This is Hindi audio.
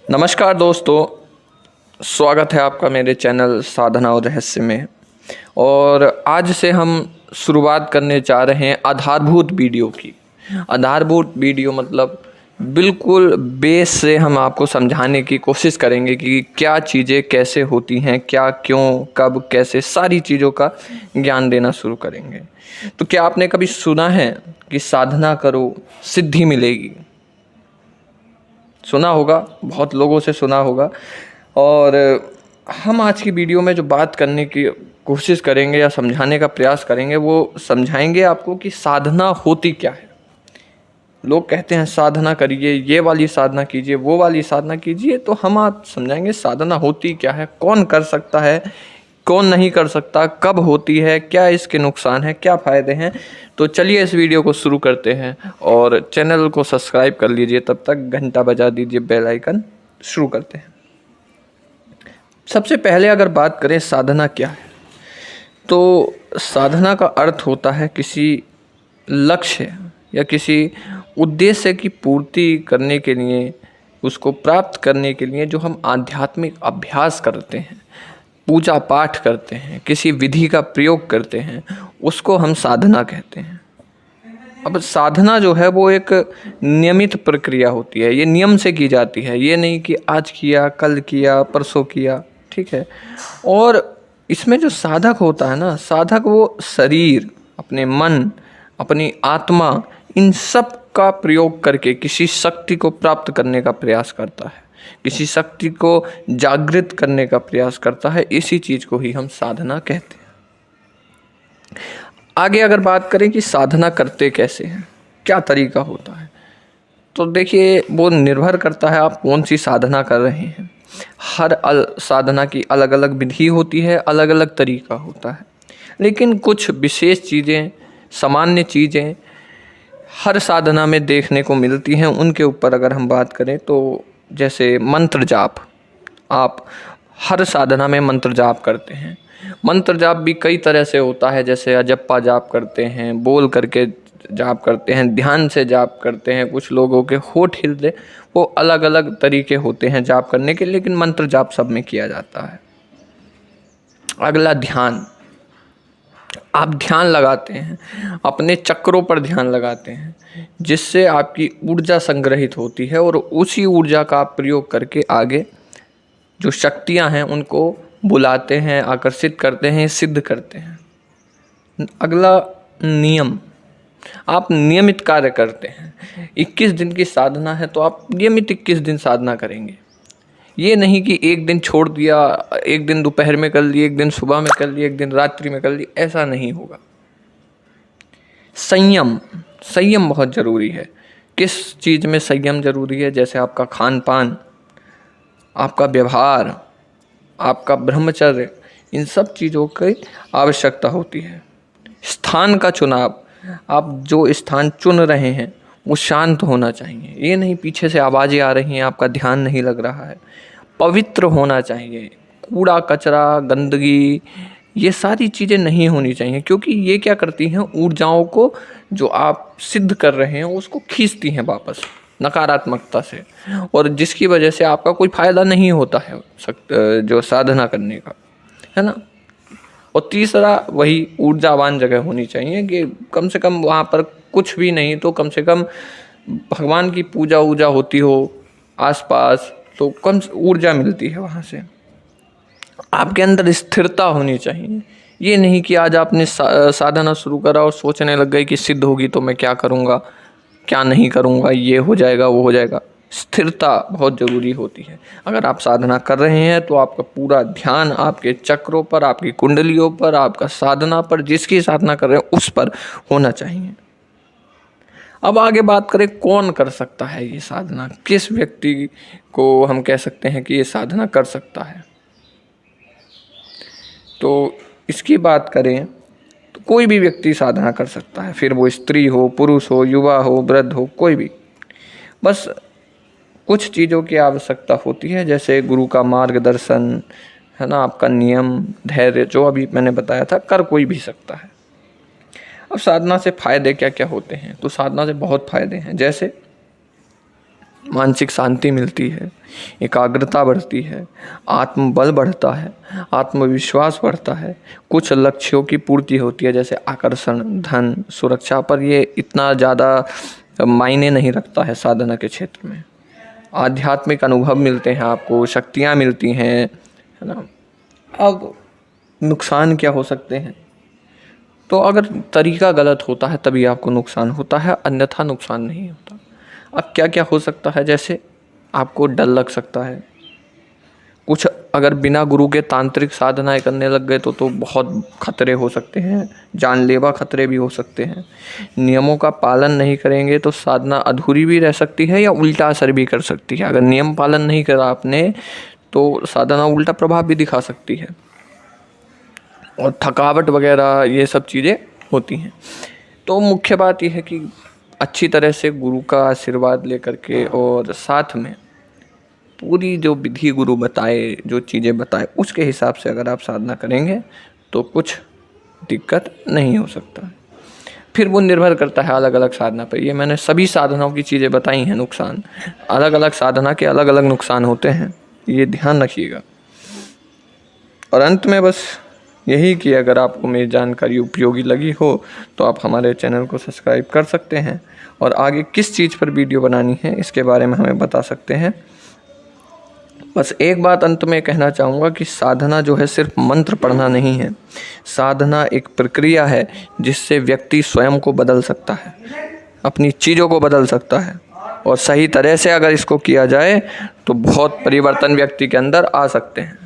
नमस्कार दोस्तों, स्वागत है आपका मेरे चैनल साधना और रहस्य में। और आज से हम शुरुआत करने जा रहे हैं आधारभूत वीडियो की। आधारभूत वीडियो मतलब बिल्कुल बेस से हम आपको समझाने की कोशिश करेंगे कि क्या चीज़ें कैसे होती हैं, क्या, क्यों, कब, कैसे, सारी चीज़ों का ज्ञान देना शुरू करेंगे। तो क्या आपने कभी सुना है कि साधना करो सिद्धि मिलेगी? सुना होगा, बहुत लोगों से सुना होगा। और हम आज की वीडियो में जो बात करने की कोशिश करेंगे या समझाने का प्रयास करेंगे, वो समझाएंगे आपको कि साधना होती क्या है। लोग कहते हैं साधना करिए, ये वाली साधना कीजिए, वो वाली साधना कीजिए, तो हम आप समझाएंगे साधना होती क्या है, कौन कर सकता है, कौन नहीं कर सकता, कब होती है, क्या इसके नुकसान है, क्या फ़ायदे हैं। तो चलिए इस वीडियो को शुरू करते हैं और चैनल को सब्सक्राइब कर लीजिए, तब तक घंटा बजा दीजिए, बेल आइकन। शुरू करते हैं। सबसे पहले अगर बात करें साधना क्या है, तो साधना का अर्थ होता है किसी लक्ष्य या किसी उद्देश्य की पूर्ति करने के लिए, उसको प्राप्त करने के लिए जो हम आध्यात्मिक अभ्यास करते हैं, पूजा पाठ करते हैं, किसी विधि का प्रयोग करते हैं, उसको हम साधना कहते हैं। अब साधना जो है वो एक नियमित प्रक्रिया होती है, ये नियम से की जाती है, ये नहीं कि आज किया, कल किया, परसों किया, ठीक है। और इसमें जो साधक होता है ना, साधक वो शरीर, अपने मन, अपनी आत्मा, इन सब का प्रयोग करके किसी शक्ति को प्राप्त करने का प्रयास करता है, किसी शक्ति को जागृत करने का प्रयास करता है। इसी चीज़ को ही हम साधना कहते हैं। आगे अगर बात करें कि साधना करते कैसे हैं, क्या तरीका होता है, तो देखिए वो निर्भर करता है आप कौन सी साधना कर रहे हैं। हर साधना की अलग अलग विधि होती है, अलग अलग तरीका होता है, लेकिन कुछ विशेष चीज़ें, सामान्य चीज़ें हर साधना में देखने को मिलती हैं। उनके ऊपर अगर हम बात करें तो जैसे मंत्र जाप, आप हर साधना में मंत्र जाप करते हैं। मंत्र जाप भी कई तरह से होता है, जैसे अजप्पा जाप करते हैं, बोल करके जाप करते हैं, ध्यान से जाप करते हैं, कुछ लोगों के होठ हिलते, वो अलग अलग तरीके होते हैं जाप करने के, लेकिन मंत्र जाप सब में किया जाता है। अगला ध्यान, आप ध्यान लगाते हैं, अपने चक्रों पर ध्यान लगाते हैं, जिससे आपकी ऊर्जा संग्रहित होती है और उसी ऊर्जा का आप प्रयोग करके आगे जो शक्तियां हैं उनको बुलाते हैं, आकर्षित करते हैं, सिद्ध करते हैं। अगला नियम, आप नियमित कार्य करते हैं। 21 दिन की साधना है तो आप नियमित 21 दिन साधना करेंगे। ये नहीं कि एक दिन छोड़ दिया, एक दिन दोपहर में कर ली, एक दिन सुबह में कर ली, एक दिन रात्रि में कर ली, ऐसा नहीं होगा। संयम, संयम बहुत ज़रूरी है। किस चीज़ में संयम ज़रूरी है? जैसे आपका खान पान, आपका व्यवहार, आपका ब्रह्मचर्य, इन सब चीज़ों की आवश्यकता होती है। स्थान का चुनाव, आप जो स्थान चुन रहे हैं वो शांत होना चाहिए। ये नहीं पीछे से आवाज़ें आ रही हैं, आपका ध्यान नहीं लग रहा है। पवित्र होना चाहिए, कूड़ा कचरा, गंदगी, ये सारी चीज़ें नहीं होनी चाहिए, क्योंकि ये क्या करती हैं, ऊर्जाओं को जो आप सिद्ध कर रहे हैं उसको खींचती हैं वापस नकारात्मकता से, और जिसकी वजह से आपका कोई फ़ायदा नहीं होता है जो साधना करने का, है ना। और तीसरा वही ऊर्जावान जगह होनी चाहिए कि कम से कम वहाँ पर कुछ भी नहीं तो कम से कम भगवान की पूजा वूजा होती हो आसपास, तो कम ऊर्जा मिलती है वहाँ से। आपके अंदर स्थिरता होनी चाहिए। ये नहीं कि आज आपने साधना शुरू करा और सोचने लग गए कि सिद्ध होगी तो मैं क्या करूँगा, क्या नहीं करूँगा, ये हो जाएगा, वो हो जाएगा। स्थिरता बहुत ज़रूरी होती है। अगर आप साधना कर रहे हैं तो आपका पूरा ध्यान आपके चक्रों पर, आपकी कुंडलियों पर, आपका साधना पर, जिसकी साधना कर रहे हैं उस पर होना चाहिए। अब आगे बात करें कौन कर सकता है ये साधना, किस व्यक्ति को हम कह सकते हैं कि ये साधना कर सकता है। तो इसकी बात करें तो कोई भी व्यक्ति साधना कर सकता है, फिर वो स्त्री हो, पुरुष हो, युवा हो, वृद्ध हो, कोई भी। बस कुछ चीज़ों की आवश्यकता होती है, जैसे गुरु का मार्गदर्शन, है ना, आपका नियम, धैर्य, जो अभी मैंने बताया था, कर कोई भी सकता है। अब साधना से फ़ायदे क्या क्या होते हैं, तो साधना से बहुत फ़ायदे हैं। जैसे मानसिक शांति मिलती है, एकाग्रता बढ़ती है, आत्मबल बढ़ता है, आत्मविश्वास बढ़ता है, कुछ लक्ष्यों की पूर्ति होती है जैसे आकर्षण, धन, सुरक्षा। पर ये इतना ज़्यादा मायने नहीं रखता है साधना के क्षेत्र में। आध्यात्मिक अनुभव मिलते हैं आपको, शक्तियाँ मिलती हैं, है ना। अब नुकसान क्या हो सकते हैं? तो अगर तरीका गलत होता है तभी आपको नुकसान होता है, अन्यथा नुकसान नहीं होता। अब क्या क्या हो सकता है? जैसे आपको डर लग सकता है, कुछ अगर बिना गुरु के तांत्रिक साधनाएं करने लग गए तो बहुत खतरे हो सकते हैं, जानलेवा खतरे भी हो सकते हैं। नियमों का पालन नहीं करेंगे तो साधना अधूरी भी रह सकती है या उल्टा असर भी कर सकती है। अगर नियम पालन नहीं करा आपने तो साधना उल्टा प्रभाव भी दिखा सकती है और थकावट वगैरह ये सब चीज़ें होती हैं। तो मुख्य बात यह है कि अच्छी तरह से गुरु का आशीर्वाद लेकर के और साथ में पूरी जो विधि गुरु बताए, जो चीज़ें बताए, उसके हिसाब से अगर आप साधना करेंगे तो कुछ दिक्कत नहीं हो सकता। फिर वो निर्भर करता है अलग अलग साधना पर। ये मैंने सभी साधनाओं की चीज़ें बताई हैं, नुकसान अलग अलग साधना के अलग अलग नुकसान होते हैं, ये ध्यान रखिएगा। और अंत में बस यही कि अगर आपको मेरी जानकारी उपयोगी लगी हो तो आप हमारे चैनल को सब्सक्राइब कर सकते हैं और आगे किस चीज़ पर वीडियो बनानी है इसके बारे में हमें बता सकते हैं। बस एक बात अंत में कहना चाहूँगा कि साधना जो है सिर्फ मंत्र पढ़ना नहीं है, साधना एक प्रक्रिया है जिससे व्यक्ति स्वयं को बदल सकता है, अपनी चीज़ों को बदल सकता है। और सही तरह से अगर इसको किया जाए तो बहुत परिवर्तन व्यक्ति के अंदर आ सकते हैं।